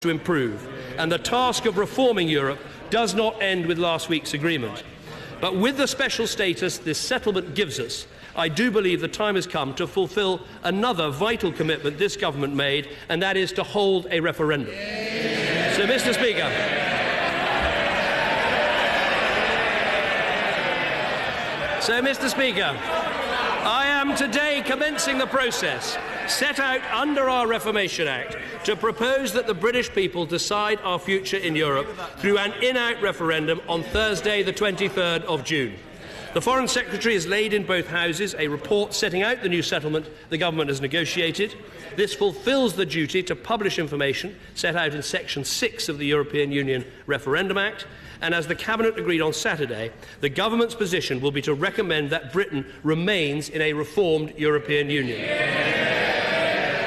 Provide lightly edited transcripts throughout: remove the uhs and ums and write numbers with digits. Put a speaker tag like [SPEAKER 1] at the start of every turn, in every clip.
[SPEAKER 1] to improve, and the task of reforming Europe does not end with last week's agreement. But with the special status this settlement gives us, I do believe the time has come to fulfil another vital commitment this government made, and that is to hold a referendum. So, Mr. Speaker, I am today commencing the process set out under our Reformation Act to propose that the British people decide our future in Europe through an in-out referendum on Thursday, the 23rd of June. The Foreign Secretary has laid in both houses a report setting out the new settlement the government has negotiated. This fulfils the duty to publish information set out in Section 6 of the European Union Referendum Act, and as the Cabinet agreed on Saturday, the government's position will be to recommend that Britain remains in a reformed European Union.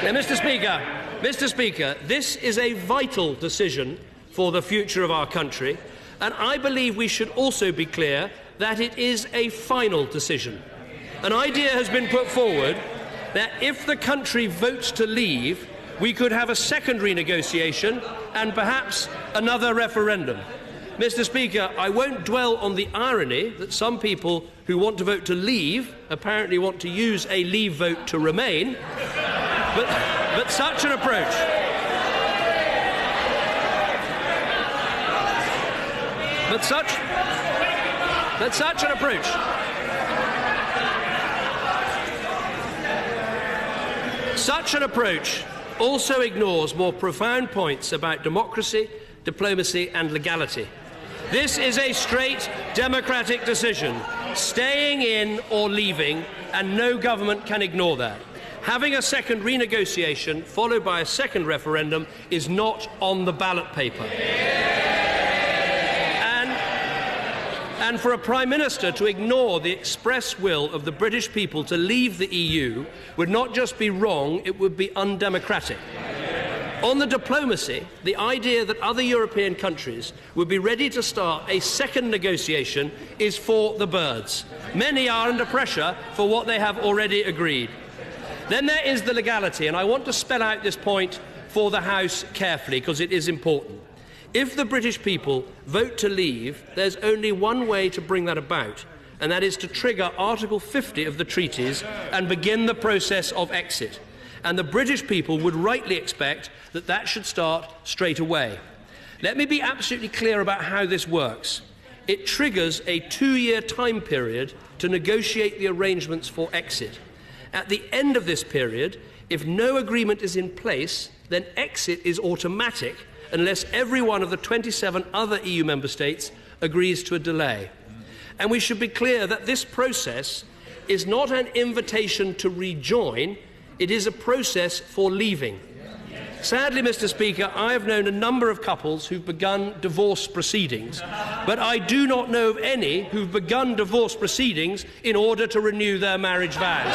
[SPEAKER 1] Now, Mr. Speaker, this is a vital decision for the future of our country, and I believe we should also be clear that it is a final decision. An idea has been put forward that if the country votes to leave, we could have a second renegotiation and perhaps another referendum. Mr. Speaker, I won't dwell on the irony that some people who want to vote to leave apparently want to use a leave vote to remain, but such an approach also ignores more profound points about democracy, diplomacy and legality. This is a straight democratic decision, staying in or leaving, and no government can ignore that. Having a second renegotiation followed by a second referendum is not on the ballot paper. And for a Prime Minister to ignore the express will of the British people to leave the EU would not just be wrong, it would be undemocratic. On the diplomacy, the idea that other European countries would be ready to start a second negotiation is for the birds. Many are under pressure for what they have already agreed. Then there is the legality, and I want to spell out this point for the House carefully because it is important. If the British people vote to leave, there's only one way to bring that about, and that is to trigger Article 50 of the treaties and begin the process of exit. And the British people would rightly expect that that should start straight away. Let me be absolutely clear about how this works. It triggers a 2-year time period to negotiate the arrangements for exit. At the end of this period, if no agreement is in place, then exit is automatic unless every one of the 27 other EU member states agrees to a delay. And we should be clear that this process is not an invitation to rejoin, it is a process for leaving. Sadly, Mr. Speaker, I have known a number of couples who've begun divorce proceedings, but I do not know of any who've begun divorce proceedings in order to renew their marriage vows.